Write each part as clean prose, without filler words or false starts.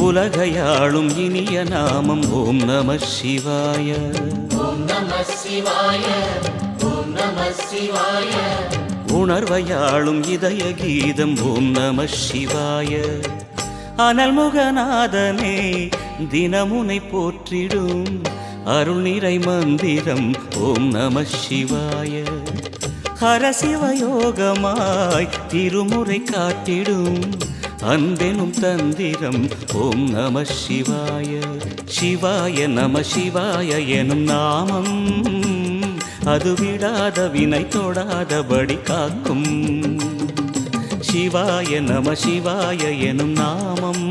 உலகையாளும் இனிய நாமம் ஓம் நம சிவாய. உணர்வையாளும் இதய கீதம் ஓம் நம சிவாய. அனல்முகநாதனே தினமுனை போற்றிடும் அருள் நிறை மந்திரம் ஓம் நம சிவாய. ஹரசிவயோகமாய் திருமுறை காட்டிடும் அன்பெனும் தந்திரம் ஓம் நம சிவாய. சிவாய நம சிவாய எனும் நாமம் அது விடாத வினை தொடாதபடி காக்கும். சிவாய நம சிவாய எனும் நாமம்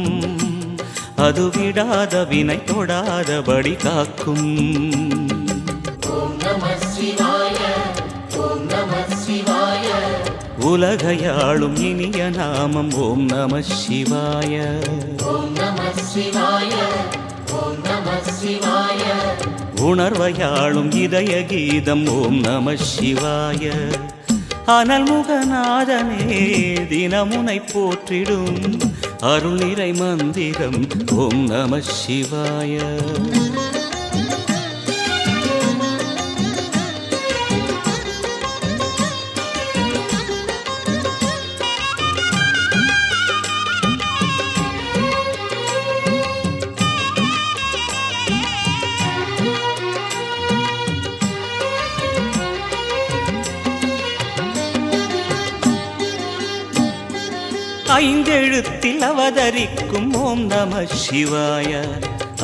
அது விடாத வினை தொடாதபடி காக்கும். உலகையாளும் இனிய நாமம் ஓம் நம சிவாய. உணர்வையாளும் இதய கீதம் ஓம் நம சிவாய. அனல்முகநாதனே தினமுனை போற்றிடும் அருள் நிறை மந்திரம் ஓம் நம சிவாய. ஐந்தெழுத்தில் அவதரிக்கும் ஓம் நம சிவாய.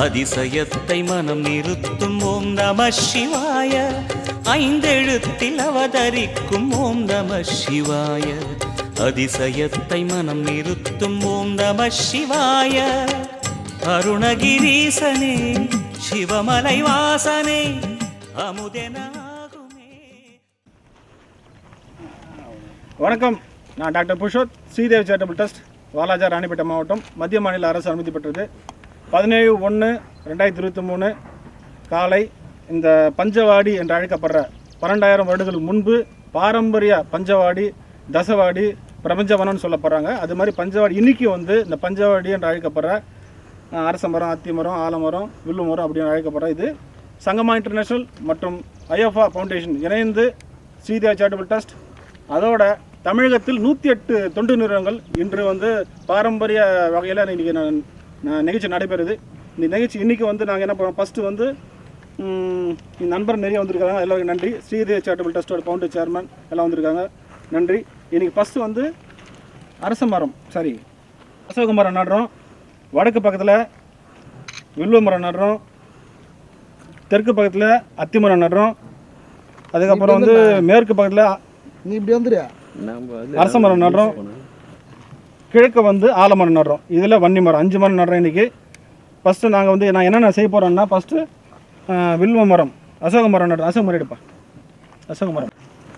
அதிசயத்தை மனம் நிறுத்தும் ஓம் நம சிவாய. ஐந்தெழுத்தில் அவதரிக்கும் ஓம் நம சிவாய. அதிசயத்தை மனம் நிறுத்தும் ஓம் நம சிவாய. அருணகிரீசனே சிவமலை வாசனே அமுதனாகுமே. வணக்கம், நான் doctor Purushoth, Sridevi charitable trust, Walaja, Ranipet மாவட்டம். மத்திய மாநில அரசு அனுமதி பெற்றது. 17/1/2023 காலை இந்த பஞ்சவாடி என்று அழைக்கப்படுற 12,000 வருடங்கள் முன்பு பாரம்பரிய பஞ்சவாடி, தசவாடி, பிரபஞ்சவனம்னு சொல்லப்படுறாங்க. அது மாதிரி பஞ்சவாடி இன்னைக்கு இந்த பஞ்சவாடி என்று அழைக்கப்படுற அரச மரம், அத்தி மரம், ஆலமரம், வில்லு மரம் அப்படின்னு அழைக்கப்படுற இது சங்கமா இன்டர்நேஷ்னல் மற்றும் ஐஎஃப்ஆ ஃபவுண்டேஷன் இணைந்து ஸ்ரீதேவி சேரிட்டபிள் ட்ரஸ்ட், அதோட தமிழகத்தில் 108 தொண்டு நிறுவனங்கள் இன்று பாரம்பரிய வகையில் இன்றைக்கி நிகழ்ச்சி நடைபெறுது. இந்த நிகழ்ச்சி இன்றைக்கி நாங்கள் என்ன பண்ணுறோம், ஃபஸ்ட்டு நண்பர் நிறைய வந்திருக்காங்க, எல்லோருக்கும் நன்றி. ஸ்ரீதேவி சேரிட்டபிள் ட்ரஸ்ட்டோட ஃபவுண்டர் சேர்மன் எல்லாம் வந்திருக்காங்க, நன்றி. இன்றைக்கி ஃபஸ்ட்டு அரச மரம், அசோக மரம் நடுறோம். வடக்கு பக்கத்தில் வில்வ மரம் நடுறோம். தெற்கு பக்கத்தில் அத்தி மரம் நடுறோம். அதுக்கப்புறம் மேற்கு பக்கத்தில் நீ இப்படி வந்துடுயா அரச மரம் நடுறோம். கிழக்கு ஆலமரம் நடுறோம். இதில் வன்னி மரம் 5 மரம் நடுறோம். இன்றைக்கி ஃபஸ்ட்டு நாங்கள் நான் என்னென்ன செய்ய போகிறோன்னா, ஃபஸ்ட்டு வில்வ மரம், அசோக மரம் நடுறோம். அசோக மரம் எடுப்பா. அசோக மரம்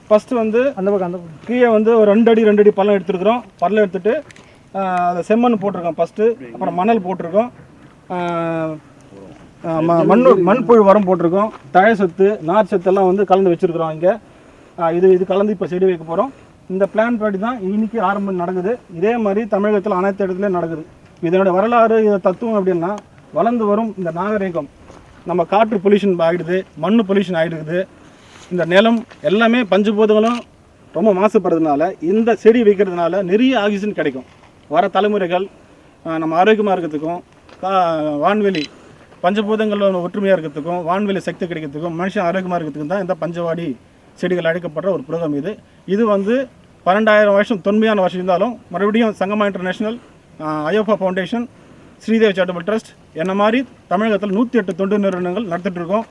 ஃபஸ்ட்டு அந்த பக்கம் கீழே ஒரு 2 அடி 2 அடி பள்ளம் எடுத்துருக்குறோம். பள்ளம் எடுத்துகிட்டு அதை செம்மண் போட்டிருக்கோம் ஃபஸ்ட்டு. அப்புறம் மணல் போட்டிருக்கோம். மண்புழு உரம் போட்டிருக்கோம். தழை சத்து, நார் சத்தெல்லாம் கலந்து வச்சுருக்குறோம். இங்கே இது கலந்து இப்போ செடி வைக்க போகிறோம். இந்த பிளான் படி தான் இன்றைக்கி ஆரம்பம் நடக்குது. இதே மாதிரி தமிழகத்தில் அனைத்து இடத்துலையும் நடக்குது. இதனுடைய வரலாறு, இதை தத்துவம் அப்படின்னா, வளர்ந்து வரும் இந்த நாகரிகம், நம்ம காற்று பொல்யூஷன் ஆகிடுது, மண் பொல்யூஷன் ஆகிடுது, இந்த நிலம் எல்லாமே பஞ்சபூதங்களும் ரொம்ப மாசுபடுறதுனால இந்த செடி வைக்கிறதுனால நிறைய ஆக்சிஜன் கிடைக்கும். வர தலைமுறைகள் நம்ம ஆரோக்கியமாக இருக்கிறதுக்கும், வான்வெளி பஞ்சபூதங்கள் ஒற்றுமையாக இருக்கிறதுக்கும், வான்வெளி சக்தி கிடைக்கிறதுக்கும், மனுஷன் ஆரோக்கியமாக இருக்கிறதுக்கும் தான் இந்த பஞ்சவாடி செடிகள் அழைக்கப்படுற ஒரு புரதம். இது 12,000 வருஷம் தொன்மையான வருஷம் இருந்தாலும் மறுபடியும் சங்கமா இன்டர்நேஷ்னல், ஐஎஃப்ஆ ஃபவுண்டேஷன், ஸ்ரீதேவி சேரிட்டபிள் ட்ரஸ்ட் என்ன மாதிரி தமிழகத்தில் 108 தொண்டு நிறுவனங்கள் நடத்திட்டுருக்கோம்.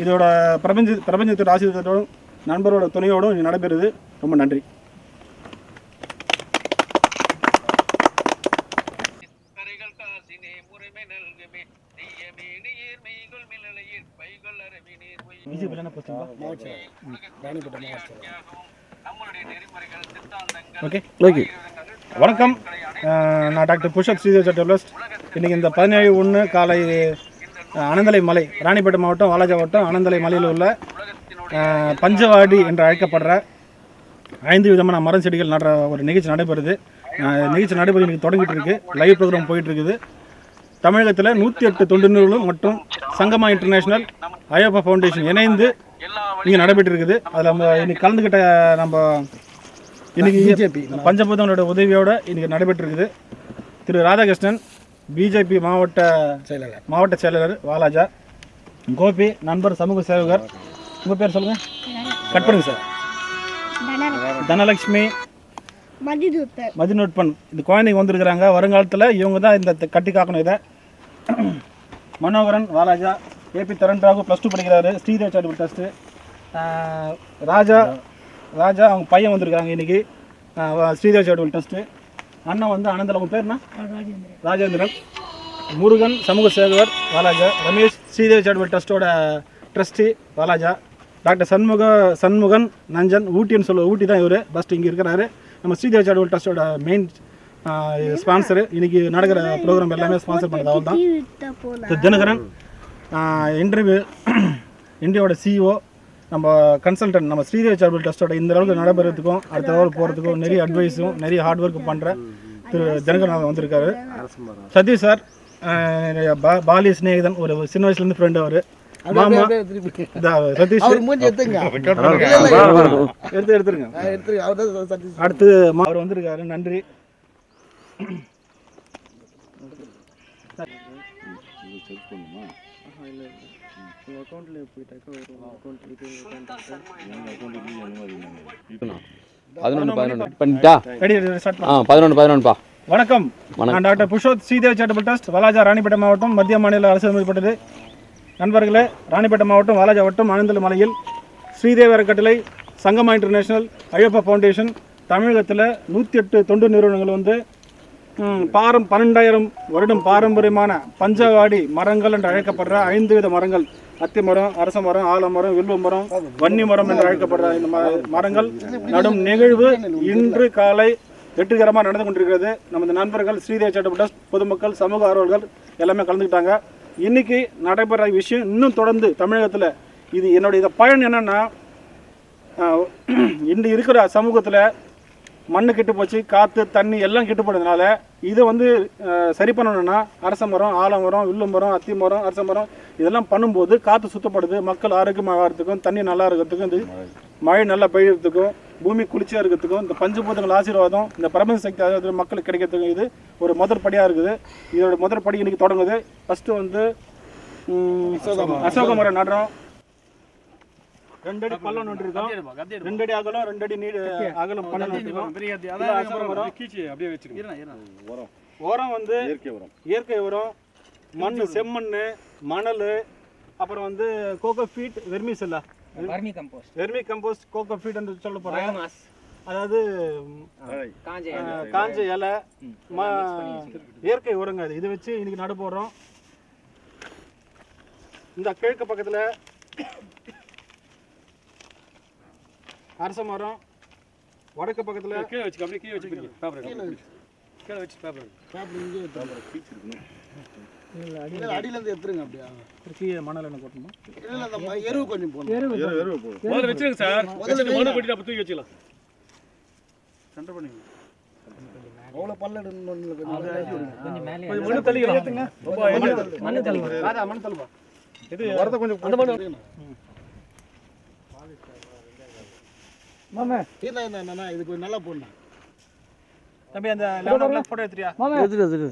இதோட பிரபஞ்சத்தோட ஆசீர்வாதத்தோடும் நண்பரோட துணையோடும் இது நடைபெறுது. ரொம்ப நன்றி. ஓகே, வணக்கம். நான் doctor Purushoth, Sridevi charitable trust. இன்றைக்கி இந்த 17/1 காலை அனந்தலை மலை, ராணிப்பேட்டை மாவட்டம், வாலாஜா மாவட்டம் அனந்தலை மலையில் உள்ள பஞ்சவாடி என்று அழைக்கப்படுற 5 விதமான மரம் செடிகள் நடுற ஒரு நிகழ்ச்சி நடைபெறுது. நிகழ்ச்சி நடைபெற இன்னைக்கு தொடங்கிட்டு இருக்கு. லைவ் ப்ரோக்ராம் போயிட்டு இருக்குது. தமிழகத்தில் 108 தொண்டு நிறுவனம் மற்றும் சங்கமா இன்டர்நேஷனல், ஐயப்பா ஃபவுண்டேஷன் இணைந்து இங்கே நடைபெற்று இருக்குது. அதில் நம்ம இன்னைக்கு கலந்துக்கிட்ட நம்ம இன்னைக்கு பிஜேபி பஞ்சபூதங்களோட உதவியோடு இன்னைக்கு நடைபெற்று இருக்குது. திரு ராதாகிருஷ்ணன், பிஜேபி மாவட்ட செயலாளர் வாலாஜா, கோபி நண்பர் சமூக சேவகர், உங்கள் பேர் சொல்லுங்கள், கட் பண்ணுங்க சார், தனலட்சுமி, மதிநூட்பன், இந்த குழந்தைங்க வந்திருக்கிறாங்க. வருங்காலத்தில் இவங்க தான் இந்த கட்டி காக்கணும். இதை மனோகரன், வாலாஜா, ஏபி தரண் ராகு +2 படிக்கிறாரு, ஸ்ரீதேவ் சேரிட்டபிள் ட்ரஸ்ட்டு, ராஜா அவங்க பையன் வந்திருக்காங்க இன்றைக்கி, ஸ்ரீதேவ் சேரிட்டபிள் ட்ரஸ்ட்டு, அண்ணன் வந்து அனந்தல், அவங்க பேர்னா ராஜேந்திரன், முருகன் சமூக சேவகர் வாலாஜா, ரமேஷ் ஸ்ரீதேவ் சேரிட்டபிள் ட்ரஸ்ட்டோட ட்ரஸ்டி வாலாஜா, டாக்டர் சண்முகன் நஞ்சன், ஊட்டி தான் இவர், பஸ்ட் இங்கே இருக்கிறாரு. நம்ம ஸ்ரீதேவ் சேரிட்டபிள் ட்ரஸ்ட்டோட மெயின் ஸ்பான்சரு. இன்றைக்கி நடக்கிற ப்ரோக்ராம் எல்லாமே ஸ்பான்சர் பண்ணது அவர் தான். தினகரன் இந்தியாவோட சிஇஓ, நம்ம கன்சல்டன்ட், நம்ம ஸ்ரீதேவ் சேரிட்டபிள் ட்ரஸ்ட்டோட இந்த அளவுக்கு நடைபெறதுக்கும் அடுத்த லெவல் போகிறதுக்கும் நிறைய அட்வைஸும் நிறைய ஹார்ட் ஒர்க் பண்ணுற திரு தினகரன் வந்திருக்காரு. சதீஷ் சார், பாலிய சிநேகிதன், ஒரு சின்ன வயசுலேருந்து ஃப்ரெண்டு அவர். மாமா சதீஷ் எடுத்துருங்க. அடுத்து அவர் வந்திருக்காரு, நன்றி. வணக்கம், நான் doctor Purushoth, Sridev charitable trust, Walaja, Ranipet மாவட்டம், மத்திய மாநில அரசு அமைக்கப்பட்டது. நண்பர்களே, ராணிப்பேட்டை மாவட்டம், வாலாஜா வட்டம், ஆனந்தல் மலையில் ஸ்ரீதேவ் அறக்கட்டளை, சங்கமா இன்டர்நேஷனல், ஐயப்பா ஃபவுண்டேஷன், தமிழகத்தில் 108 தொண்டு நிறுவனங்கள் வந்து 12,000 வருடம் பாரம்பரியமான பஞ்சவாடி மரங்கள் என்று அழைக்கப்படுற 5 வித மரங்கள், அத்தி மரம், அரச மரம், ஆலமரம், வில்வ மரம், வன்னி மரம் என்று அழைக்கப்படுற இந்த மரங்கள் நடும் நிகழ்வு இன்று காலை வெற்றிகரமாக நடந்து கொண்டிருக்கிறது. நமது நண்பர்கள், ஸ்ரீதேவ் சேரிட்டபிள் ட்ரஸ்ட், பொதுமக்கள், சமூக ஆர்வலர்கள் எல்லாமே கலந்துக்கிட்டாங்க. இன்னைக்கு நடைபெற விஷயம் இன்னும் தொடர்ந்து தமிழகத்தில் இது என்னுடைய பயன் என்னன்னா, இன்று இருக்கிற சமூகத்தில் மண்ணு கெட்டு போச்சு, காற்று தண்ணி எல்லாம் கெட்டு போனதுனால இதை வந்து சரி பண்ணணும்னா அரச மரம், ஆலமரம், வில்லு மரம், அத்தி மரம், அரச மரம் இதெல்லாம் பண்ணும்போது காற்று சுத்தப்படுது, மக்கள் ஆரோக்கியமாக ஆகிறதுக்கும், தண்ணி நல்லா இருக்கிறதுக்கும், இந்த மழை நல்லா பெய்யறதுக்கும், பூமி குளிர்ச்சியாக இருக்கிறதுக்கும், இந்த பஞ்சபூதங்கள் ஆசீர்வாதம், இந்த பிரபஞ்ச சக்தி ஆதரவு மக்களுக்கு கிடைக்கிறதுக்கும் இது ஒரு முதற் படியாக இருக்குது. இதோட முதற் படி இன்னைக்கு தொடங்குது. ஃபஸ்ட்டு வந்து அசோக மரம் நடுறோம். 2 அடி பள்ளம் நட்டுருக்கோம், 2 அடி அகலம், 2 அடி நீடு அகலம் பள்ளம் நட்டுருக்கோம். உரம் வந்து இயற்கை உரம், மண், செம்மண், மணல், அப்புறம் வந்து coco peat, vermi compost, coco peat என்று சொல்ல போகிறேன். அதாவது காஞ்ச இலை, இயற்கை உரங்க. இதை வச்சு இன்னைக்கு நடு போடுறோம். இந்த கிழக்கு பக்கத்தில் அரச மரம், வடக்கு பக்கத்தில் அடியிலேருந்து எடுத்துருங்க. அப்படியே கீழே மணல் என்ன கொட்டணுமா? எருவு கொஞ்சம் போடணும். எருவு முதல்ல வச்சுருங்க சார். முதல்ல மணல் கொட்டிட்டு அப்போ தூக்கி வச்சுக்கலாம். சண்டை பண்ணிங்க. அவ்வளோ பல்ல கொஞ்சம் மண் தள்ளிக்கலாம். மண் தள்ளுங்க. மண் தள்ளுப்பா. இது வரத கொஞ்சம் அந்த மண் மாமா என்ன இதுக்கு நல்லா போடணும். தம்பி அந்த 11 போட்டோ எடுத்துறியா? மாமா எடுத்து.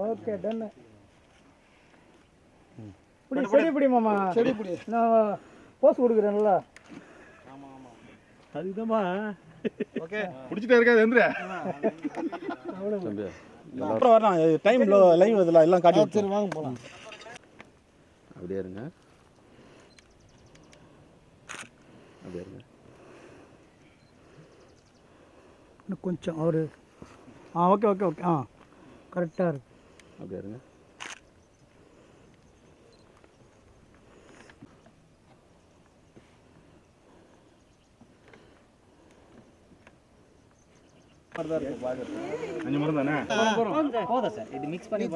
Okay done. செடி பிடி மாமா, செடி பிடி. நான் போஸ் கொடுக்குறேன்ல. ஆமா அதுதான்மா. ஓகே பிடிச்சிட்டே இருக்காது எந்திரா. அப்புறம் வரலாம், டைம் லைவ் இதெல்லாம் எல்லாம் காட்டி சரி வாங்க போலாம். அப்படியே இருங்க, அப்படியே இருங்க. இன்னும் கொஞ்சம் அவரு ஓகே ஓகே ஓகே கரெக்டாக இருக்கு. அப்படியே இருங்க.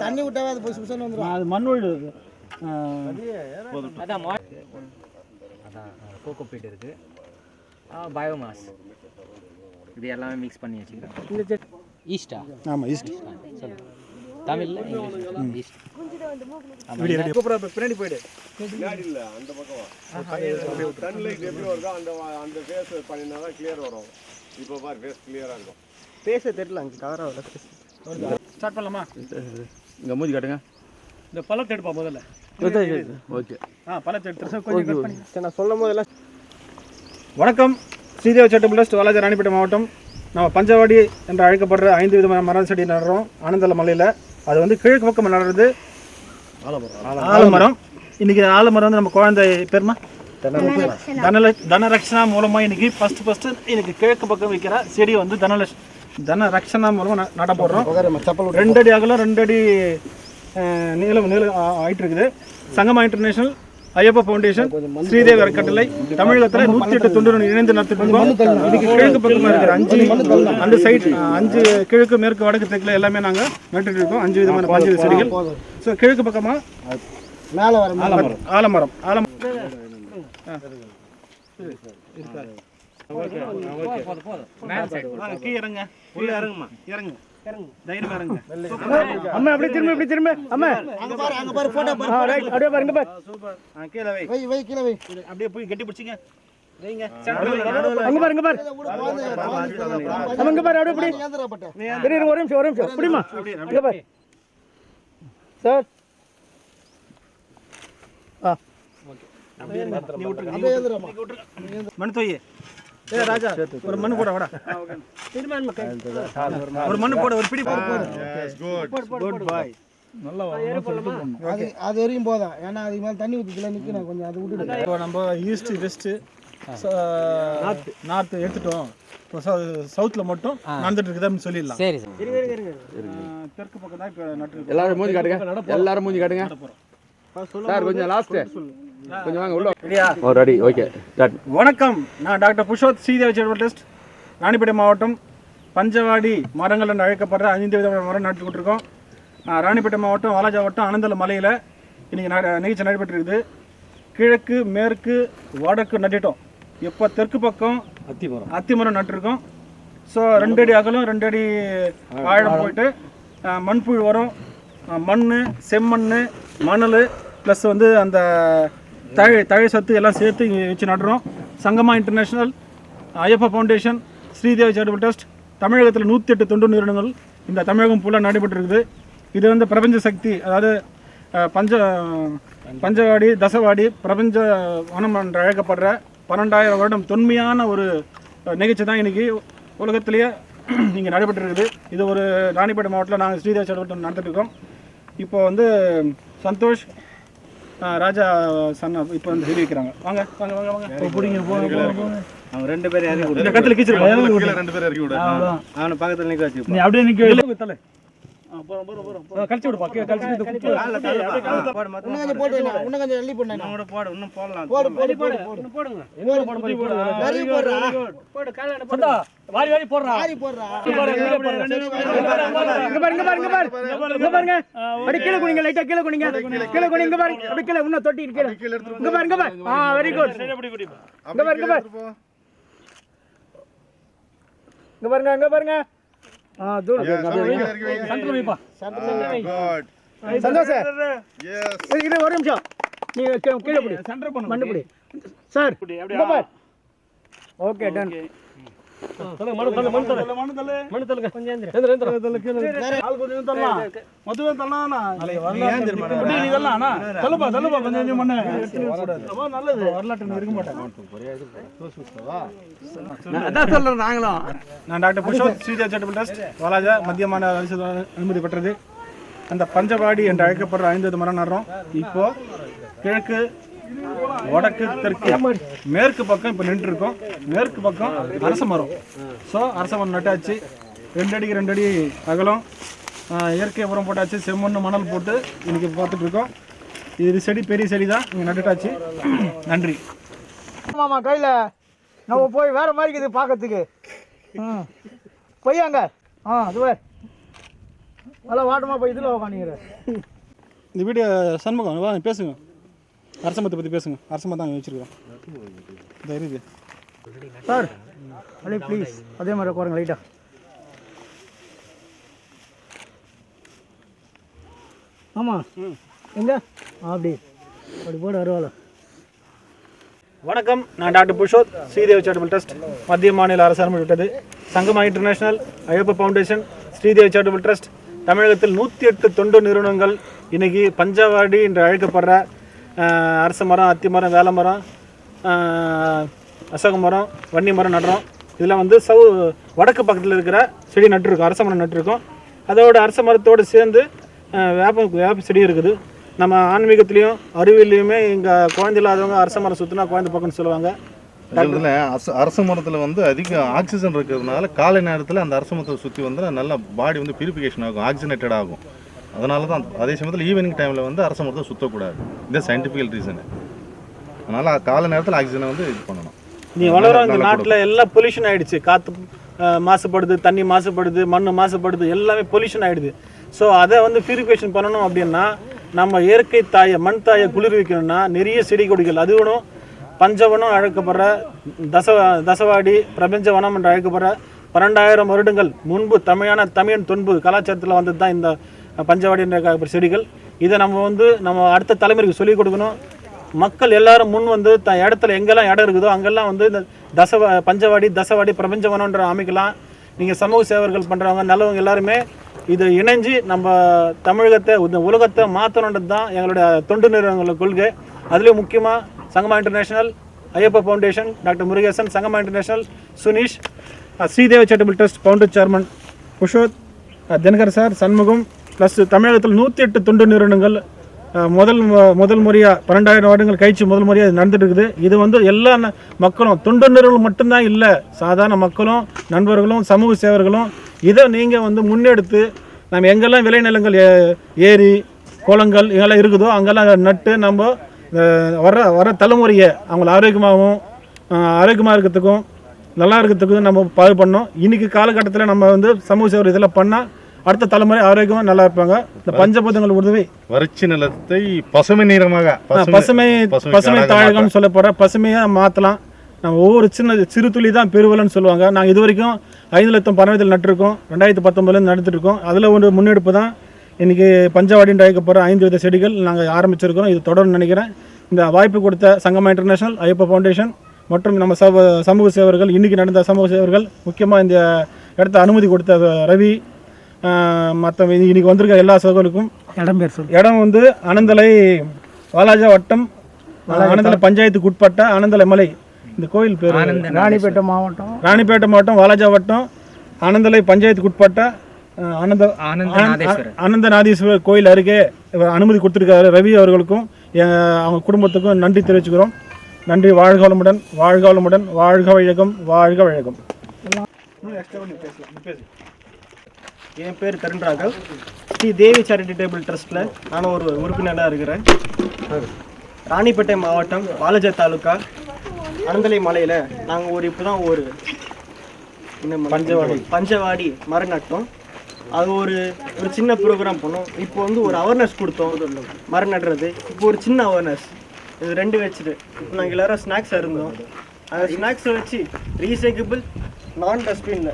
தண்ணி விட்டாவே அது புதுசு வந்துடும். அது மண் விழுது. அதான் கோகோ பீட் இருக்குது, பயோமாஸ், இது எல்லாமே மிக்ஸ் பண்ணி வச்சுக்கிறேன். ஈஸ்டா ஆமாம் ஈஸ்ட். தமிழில் ஈஸ்ட். பின்னாடி போயிடு. பின்னாடி இல்லை, அந்த பக்கம் சன்லைட் எப்படி வருதோ அந்த ஃபேஸ் பண்ணினா தான் கிளியர் வரும். இப்போ பாரு ஃபேஸ் கிளியராக இருக்கும். பேச தெரியல அங்கே கவராக ஸ்டார்ட் பண்ணலாமா? இங்கே மூஞ்சி காட்டுங்க. இந்த பழத்தை எடுப்பா முதல்ல. ஓகே. பழத்தை எடுத்து கொஞ்சம் கட் பண்ணி. சரி, நான் சொல்லும் போதெல்லாம் வணக்கம். ஸ்ரீதேவ சேரிட்டபிள் ட்ரஸ்ட் வாலாஜா ராணிப்பேட்டை மாவட்டம். நம்ம பஞ்சவாடி என்று அழைக்கப்படுற 5 விதமான மரம் செடி நடுறோம் ஆனந்தல மலையில். அது வந்து கிழக்கு பக்கம் நடுறது ஆலமரம். இன்னைக்கு ஆலமரம் வந்து நம்ம குழந்தை பேருமா தனரக்ஷனா மூலமாக இன்னைக்கு ஃபஸ்ட்டு இன்னைக்கு கிழக்கு பக்கம் வைக்கிற செடி வந்து தனரக்ஷனா மூலமாக நட போடுறோம். 2 அடி அகலம் 2 அடி நீளம் ஆயிட்டு இருக்குது. சங்கமா இன்டர்நேஷனல், ஐயப்பா ஃபவுண்டேஷன், ஸ்ரீதேவி அறக்கட்டளை, தமிழகத்தில் 108 தொண்டர்கள் இணைந்து நடத்திட்டு இருக்கோம். இதுக்கு கிழக்கு பக்கமாக இருக்கிற 5 அந்த சைட் 5 கிழக்கு மேற்கு வடக்கு தெற்குல எல்லாமே நாங்கள் நட்டுட்டு இருக்கோம். 5 விதமான பஞ்ச செடிகள். ஸோ கிழக்கு பக்கமாக மேலே வர ஆலமரம் இறங்க இறங்க தைரியமா இறங்க. அம்மா அப்படியே திரும்ப அம்மா அங்க பாரு போட்டோ பாரு. ரைட் அப்படியே பாருங்க பாரு. சூப்பர். கீழே வை கீழே வை. அப்படியே போய் கட்டி பிடிச்சிங்க. வைங்க. அங்க பாரு அங்க பாரு அப்படியே பிடி. இரு ஒரு நிமிஷம் பிடிமா. அங்க பாரு சார். நீ விட்டுருங்க. மண் தோய். ராஜா ஒரு மண்ணு போட வாடா. ஒரு மண்ணு போட ஒரு பிடி குட் பாய். நல்லா அது வரையும் போதும். ஏன்னா அதுக்கு மேலே தண்ணி ஊற்றிக்கல நிற்கணும் கொஞ்சம். அது விட்டுட்டு இப்போ நம்ம ஈஸ்ட் வெஸ்ட்டு நார்த்து எடுத்துட்டோம். இப்போ சவுத்தில் மட்டும் நடந்துட்டு இருக்குது அப்படின்னு சொல்லிடலாம். சரி தெற்கு பக்கம் தான் இப்போ நட்டு எல்லாரும் மூஞ்சி காட்டுங்க. எல்லாரும் மூஞ்சி காட்டுங்க. சார் கொஞ்சம் லாஸ்ட் கொஞ்சம் வாங்க உள்ள. Ready okay. வணக்கம். நான் doctor Purushoth, Sridev charitable trust, Ranipettai மாவட்டம். பஞ்சவாடி மரங்கள் என்று அழைக்கப்படுற 5 விதமான மரம் நட்டு கொண்டிருக்கோம். ராணிப்பேட்டை மாவட்டம் வாலாஜா வட்டம் ஆனந்தல மலையில் இன்றைக்கி நிகழ்ச்சி நடைபெற்றிருக்குது. கிழக்கு மேற்கு வடக்கு நட்டுட்டோம். இப்போ தெற்கு பக்கம் அத்திமரம் நட்டுருக்கோம். ஸோ 2 அடி அகலம் 2 அடி ஆழம் போயிட்டு மண்புழு வரும். மண், செம்மண், மணல் ப்ளஸ் வந்து அந்த தழை சத்து எல்லாம் சேர்த்து இங்கே வச்சு நடுறோம். Sangama international, Ayyappa foundation, Sridevi charitable trust, தமிழகத்தில் 108 தொண்டு நிறுவனங்கள் இந்த தமிழகம் ஃபுல்லாக நடைபெற்றிருக்குது. இது வந்து பிரபஞ்ச சக்தி, அதாவது பஞ்சவாடி தசவாடி பிரபஞ்ச வனம் என்று அழைக்கப்படுற 12,000 வருடம் தொன்மையான ஒரு நிகழ்ச்சி தான் இன்றைக்கி உலகத்திலேயே இங்கே நடைபெற்றிருக்குது. இது ஒரு ராணிப்பேட்டை மாவட்டத்தில் நாங்கள் ஸ்ரீதேவி சேரிட்டபிள் நடத்திட்டு இருக்கோம். இப்போ வந்து சந்தோஷ் ராஜா சன்னா இப்போ வந்து சொல்லி வைக்கிறாங்க. வாங்க வாங்க வாங்க வாங்க பிடிங்க. அவங்க 2 பேரும் இறக்கி விடு. இந்த கத்தில் கீச்சிருக்கோம். 2 பேர் இறக்கி விடு. அவனை பக்கத்தில் நிற்க வச்சு நீ அப்படியே நிற்க தலை கழிச்சு விடுப்பா. கழிச்சு இன்னும் கொஞ்சம் போட்டு இன்னும் கொஞ்சம் எள்ளி போடு. போடு போடு இன்னும் போடலாம். போடு போடுங்க. நிறைய போடு. சந்தா வாரி வாரி போடுறா. ஆரி போடுறா. இங்க பாருங்க. அடி கீழ குனிங்க. லைட்டா கீழ குனிங்க. கீழ குனிங்க. இங்க பாருங்க. அப்படி கீழ இன்னும் தொட்டி கீழ. இங்க பாருங்க. Very good. இங்க பாருங்க. இங்க பாருங்க. தூள் சென்டர் வைப்பா. குட். சந்தோஷ் இது ஒரு நிமிஷம். நீ கீழ புடி. சென்டர் பண்ணு. மண்ணு புடி. சார் இங்க பாரு. Okay done. தல மண்ணு தல கொஞ்சம் ஏந்திர ஆள் கொஞ்சம் தள்ளலாம். மொத்தமே தள்ளலாம்னா நீ தள்ளலாம்னா தள்ளுப்பா கொஞ்சம் மண்ணு. ரொம்ப நல்லது. வரலாற்று இருக்க மாட்டாங்க. அதான் சொல்றோம் நாங்களும். நான் doctor Purushoth, Sridev charitable trust, Walaja மத்தியமான அனுமதி பெற்றது. அந்த பஞ்சவாடி என்று அழைக்கப்படுற 5 மரம் நடுறோம். இப்போ கிழக்கு வடக்கு தெற்கு மேற்கு பக்கம் இப்போ நின்றுருக்கோம். மேற்கு பக்கம் அரச மரம். ஸோ அரச மரம் நட்டாச்சு. 2 அடிக்கு 2 அடி அகலம். இயற்கை உரம் போட்டாச்சு. செம்மண் மணல் போட்டு இன்னைக்கு பார்த்துட்டு இருக்கோம். இது செடி பெரிய செடி தான் இங்கே நட்டுட்டாச்சு. நன்றி. மாமா கையில் நம்ம போய் வேற மாதிரி இருக்குது பார்க்கறதுக்கு. பொய்யாங்க. அதுவே நல்லா வாட்டமாக போய் இதில் உட்காந்துங்கிற. இந்த வீடியோ சண்முகம் வா பேசுங்க. அரசமத்தை பற்றி பேசுங்க. அரசமத்தை அங்கே வச்சுருக்கோம். இந்த இருக்குது சார் அப்படியே ப்ளீஸ் அதே மாதிரி உட்காருங்க லைட்டாக. ஆமாம் எங்க அப்படி அப்படி போடு அருவாலை. வணக்கம், நான் doctor Purushoth, Sridevi charitable trust, மத்திய மாநில அரசு அனுமதிவிட்டது. Sangama international, Ayyappa foundation, Sridevi charitable trust, தமிழகத்தில் 108 தொண்டு நிறுவனங்கள் இன்றைக்கி பஞ்சவாடி என்று அழைக்கப்படுற அரச மரம், அத்தி மரம், வேல மரம், அசோக மரம், வன்னி மரம் நடுறோம். இதில் வந்து வடக்கு பக்கத்தில் இருக்கிற செடி நட்டுருக்கோம், அரச மரம் நட்டுருக்கோம். அதோட அரச மரத்தோடு சேர்ந்து வேப்ப செடி இருக்குது. நம்ம ஆன்மீகத்துலேயும் அறிவியலையுமே இங்கே குழந்தை இல்லாதவங்க அரச மரம் சுற்றினா குழந்தை பக்கம்னு சொல்லுவாங்க. அரச மரத்தில் வந்து அதிக ஆக்சிஜன் இருக்கிறதுனால காலை நேரத்தில் அந்த அரச மரத்தை சுற்றி வந்து நல்லா பாடி வந்து பியூரிஃபிகேஷன் ஆகும், ஆக்சிஜனேட்டட் ஆகும். அதனால தான் அதே சமயத்தில் ஈவினிங் டைமில் வந்து அரச மரத்தை சுற்றக்கூடாது. இது சயின்டிஃபிக்கல் ரீசனு. அதனால் காலை நேரத்தில் ஆக்சிஜனை வந்து இது பண்ணணும். நீ வளர இந்த நாட்டில் எல்லாம் பொல்யூஷன் ஆகிடுச்சு. காற்று மாசுபடுது, தண்ணி மாசுபடுது, மண் மாசுபடுது, எல்லாமே பொல்யூஷன் ஆகிடுது. ஸோ அதை வந்து பியூரிஃபிகேஷன் பண்ணணும் அப்படின்னா நம்ம இயற்கை தாயை, மண் தாயை குளிர்விக்கணும்னா நிறைய செடி கொடிகள், அதுவும் பஞ்சவனம் அழைக்கப்படுற தசவாடி பிரபஞ்சவனம் என்று அழைக்கப்படுற 12,000 வருடங்கள் முன்பு தமிழன் தொன்பு கலாச்சாரத்தில் வந்தது தான் இந்த பஞ்சவாடி என்ற செடிகள். இதை நம்ம அடுத்த தலைமுறைக்கு சொல்லிக் கொடுக்கணும். மக்கள் எல்லாரும் முன் வந்து இடத்துல எங்கெல்லாம் இடம் இருக்குதோ அங்கெல்லாம் வந்து இந்த பஞ்சவாடி தசவாடி பிரபஞ்சவனம்ன்ற அமைக்கலாம். நீங்கள் சமூக சேவர்கள் பண்ணுறவங்க நல்லவங்க எல்லாருமே இதை இணைஞ்சு நம்ம தமிழகத்தை, இந்த உலகத்தை மாற்றணுன்றது தான் எங்களுடைய தொண்டு நிறுவனங்களோட கொள்கை. அதுலேயும் முக்கியமாக Sangama international, Ayyappa foundation, doctor Murugesan, Sangama international Suneesh, Sridevi charitable trust founder chairman Purushoth, Dinakar sir, Shanmugam, plus தமிழகத்தில் 108 தொண்டு நிறுவனங்கள் முதல் முறையாக 12,000 வருடங்கள் கழிச்சு முதல் முறையாக இது நடந்துட்டு இருக்குது. இது வந்து எல்லா மக்களும், தொண்டு நிறுவனம் மட்டும்தான் இல்லை, சாதாரண மக்களும், நண்பர்களும், சமூக சேவர்களும் இதை நீங்கள் வந்து முன்னெடுத்து நம்ம எங்கெல்லாம் விளைநிலங்கள், ஏரி, குளங்கள் இதெல்லாம் இருக்குதோ அங்கெல்லாம் நட்டு நம்ம வர தலைமுறையை அவங்கள ஆரோக்கியமாக இருக்கிறதுக்கும் நல்லா இருக்கிறதுக்கும் நம்ம பாது பண்ணோம். இன்றைக்கி காலகட்டத்தில் நம்ம வந்து சமூக சேவை இதெல்லாம் பண்ணால் அடுத்த தலைமுறை ஆரோக்கியமாக நல்லா இருப்பாங்க. இந்த பஞ்சபூதங்கள் உதவி வறட்சி நிலத்தை பசுமை நிறமாக, பசுமை தாழகம்னு சொல்லப்படுற பசுமையாக மாற்றலாம். நம்ம ஒவ்வொரு சிறு துளி தான் பெருவலன்னு சொல்லுவாங்க. நாங்கள் இது வரைக்கும் 5 லட்சம் பறவைகள் நட்டுருக்கோம். 2019 நடத்திட்டுருக்கோம். அதில் ஒரு முன்னெடுப்பு தான் இன்றைக்கி பஞ்சவாடின்னு அழைக்கப்படுற 5 வித செடிகள் நாங்கள் ஆரம்பிச்சிருக்கிறோம். இது தொடர்ந்து நினைக்கிறேன். இந்த வாய்ப்பு கொடுத்த சங்கமா இன்டர்நேஷனல், ஐயப்ப ஃபவுண்டேஷன் மற்றும் நம்ம சமூக சேவர்கள், இன்றைக்கி நடந்த சமூக சேவர்கள், முக்கியமாக இந்த இடத்த அனுமதி கொடுத்த ரவி, மற்ற இன்றைக்கி வந்திருக்க எல்லா சகோதரருக்கும். இடம் வந்து அனந்தலை வாலாஜா வட்டம், அனந்தலை பஞ்சாயத்துக்கு உட்பட்ட அனந்தலை மலை. இந்த கோயில் பேர் ராணிப்பேட்டை மாவட்டம், வாலாஜா வட்டம், அனந்தலை பஞ்சாயத்துக்கு உட்பட்ட அனந்தநாதீஸ்வரர் கோயில் அருகே அனுமதி கொடுத்துருக்காரு. ரவி அவர்களுக்கும் அவங்க குடும்பத்துக்கும் நன்றி தெரிவிச்சுக்கிறோம். நன்றி. வாழ்க வளமுடன், வாழ்க வளமுடன், வாழ்க வையகம், வாழ்க வையகம். என் பேர் தருண் ராகவ். ஸ்ரீதேவி சேரிட்டபிள் ட்ரஸ்ட்டில் நானும் ஒரு உறுப்பினராக இருக்கிறேன். ராணிப்பேட்டை மாவட்டம், வாலாஜா தாலுக்கா, அனந்தலை மலையில் நாங்கள் இப்போ தான் ஒரு பஞ்சவாடி மரம் நட்டோம். அது ஒரு சின்ன ப்ரோக்ராம் பண்ணோம். இப்போ வந்து ஒரு அவேர்னஸ் கொடுத்தோம், மரம் நடுறது. இப்போ ஒரு சின்ன அவேர்னஸ், இது 2 வச்சுட்டு இப்போ நாங்கள் எல்லோரும் ஸ்நாக்ஸ் இருந்தோம். அந்த ஸ்நாக்ஸை வச்சு ரீசைக்கிள், நான் டஸ்ட்பினில்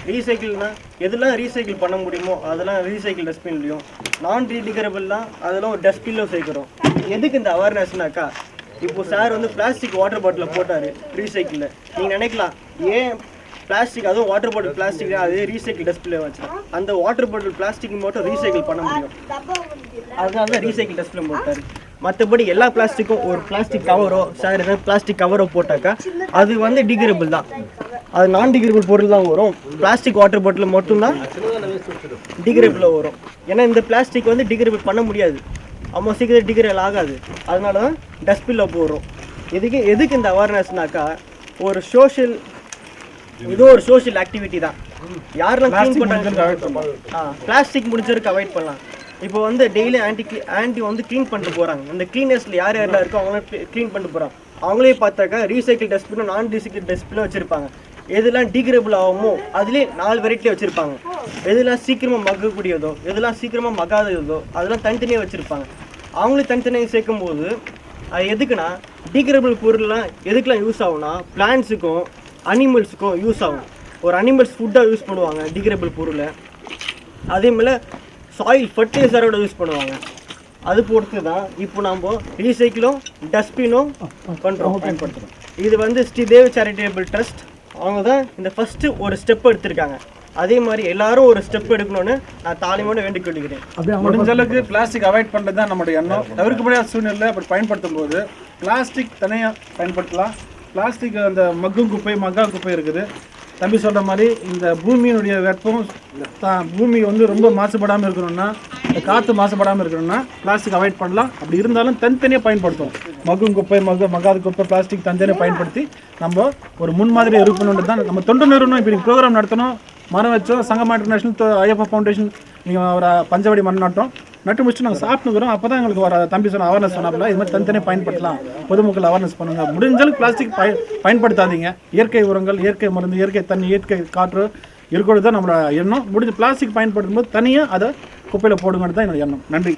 ரீசைக்கிள்னா எதெல்லாம் ரீசைக்கிள் பண்ண முடியுமோ அதெல்லாம் ரீசைக்கிள் டஸ்ட்பின்லையும், நான் ரீடிகரபிள்லாம் அதெல்லாம் ஒரு டஸ்ட்பினில் சேர்க்குறோம். எதுக்கு இந்த அவேர்னஸ்னாக்கா, இப்போ சார் வந்து பிளாஸ்டிக் வாட்டர் பாட்டிலில் போட்டார் ரீசைக்கிளில். நீங்கள் நினைக்கலாம் ஏன் பிளாஸ்டிக், அதுவும் வாட்டர் பாட்டில் பிளாஸ்டிக் அதே ரீசைக்கிள் டஸ்ட்பினில் வச்சு அந்த வாட்டர் பாட்டில் பிளாஸ்டிக் மட்டும் ரீசைக்கிள் பண்ண முடியும், அதனால தான் ரீசைக்கிள் டஸ்ட்பின் போட்டார். மற்றபடி எல்லா பிளாஸ்டிக்கும், ஒரு பிளாஸ்டிக் கவரோ சார் ஏதாவது பிளாஸ்டிக் கவரோ போட்டாக்கா அது வந்து டிகிரபிள் தான், அது நான் டிகிரபிள் பொருள் தான் வரும். பிளாஸ்டிக் வாட்டர் பாட்டில் மட்டும்தான் டிகிரபிளில் வரும். ஏன்னா இந்த பிளாஸ்டிக் வந்து டிகிரபிள் பண்ண முடியாது, அம்மா சீக்கிரம் டிகிரபிள் ஆகாது. அதனால தான் டஸ்ட்பினில் போடுறோம். எதுக்கு இந்த அவேர்னஸ்னாக்கா, ஒரு சோஷியல், இது ஒரு சோஷியல் ஆக்டிவிட்டி தான். யாரெல்லாம் க்ளீன் பண்ணுறாங்க, பிளாஸ்டிக் முடிஞ்சவருக்கு அவாய்ட் பண்ணலாம். இப்போ வந்து டெய்லி ஆன்டி வந்து க்ளீன் பண்ணிட்டு போகிறாங்க. அந்த க்ளீனர்ஸில் யார் யாரெல்லாம் இருக்கோ அவங்களாம் க்ளீன் பண்ணிட்டு போகிறாங்க. அவங்களே பார்த்தாக்கா ரீசைக்கிள் டஸ்ட்பினும் நான் ரீசைக்கிள் டஸ்ட்பினும் வச்சுருப்பாங்க. எதெல்லாம் டிகிரபிள் ஆகுமோ அதுலேயே 4 வெரைட்டியில் வச்சுருப்பாங்க. எதெல்லாம் சீக்கிரமாக மக்கக்கூடியதோ, எதெல்லாம் சீக்கிரமாக மக்காததோ அதெல்லாம் தனித்தனியாக வச்சுருப்பாங்க. அவங்களே தனித்தனியாக சேர்க்கும் போது அது எதுக்குன்னா, டிகிரபிள் பொருள்லாம் எதுக்கெலாம் யூஸ் ஆகும்னா, பிளான்ஸுக்கும் அனிமல்ஸுக்கும் யூஸ் ஆகும். ஒரு அனிமல்ஸ் ஃபுட்டாக யூஸ் பண்ணுவாங்க டிகிரபிள் பொருளை. அதே போல் சாயில் ஃபர்டிலைசரோட யூஸ் பண்ணுவாங்க. அது பொறுத்து தான் இப்போ நம்ம ரீசைக்கிளும் டஸ்ட்பினும் பயன்படுத்துகிறோம். இது வந்து ஸ்ரீதேவ் சேரிட்டபிள் ட்ரஸ்ட் அவங்க தான் இந்த ஃபஸ்ட்டு ஒரு ஸ்டெப் எடுத்திருக்காங்க. அதே மாதிரி எல்லாரும் ஒரு ஸ்டெப் எடுக்கணும்னு நான் தாலிமோட வேண்டிக் கொள்கிறேன். முடிஞ்ச அளவுக்கு பிளாஸ்டிக் அவாய்ட் பண்ணுறது தான் நம்மளுடைய எண்ணம். தவிர்க்க முடியாத சூழ்நிலை அப்படி பயன்படுத்தும் போது பிளாஸ்டிக் தனியாக பயன்படுத்தலாம். பிளாஸ்டிக் அந்த மக்கும் குப்பை மக்கா குப்பை இருக்குது. தம்பி சொல்கிற மாதிரி இந்த பூமியினுடைய வெப்பம் பூமி வந்து ரொம்ப மாசுபடாமல் இருக்கணும்னா, இந்த காற்று மாசுபடாமல் இருக்கணும்னா பிளாஸ்டிக் அவாய்ட் பண்ணலாம். அப்படி இருந்தாலும் தனித்தனியாக பயன்படுத்தும். மக்கும் குப்பை மக்காத குப்பை பிளாஸ்டிக் தனித்தனியாக பயன்படுத்தி நம்ம ஒரு முன்மாதிரி இருக்கணுன்றது தான் நம்ம தொண்டு நிறுவனம். இப்போ நீங்கள் ப்ரோக்ராம் நடத்தணும், மரம் வச்சோம், சங்கமா இன்டர்நேஷனல் ஐயப்பா ஃபவுண்டேஷன் நீங்கள் ஒரு பஞ்சவடி மரம் நட்டு முடிச்சுட்டு நாங்கள் சாப்பிட்டுக்கிறோம். அப்போ தான் எங்களுக்கு ஒரு தம்பி சொன்ன அவேர்னஸ் சொன்னாப்புல இது மாதிரி தனித்தனியாக பயன்படுத்தலாம், பொதுமக்கள் அவேர்னஸ் பண்ணுங்கள். முடிஞ்சாலும் பிளாஸ்டிக் பயன்படுத்தாதீங்க. இயற்கை உரங்கள், இயற்கை மருந்து, இயற்கை தண்ணி, இயற்கை காற்று இருக்கிறது தான் நம்மளோட எண்ணம். முடிஞ்ச பிளாஸ்டிக் பயன்படுத்தும் போது தனியாக அதை குப்பையில் போடுங்கிறது தான் என்னோட எண்ணம். நன்றி.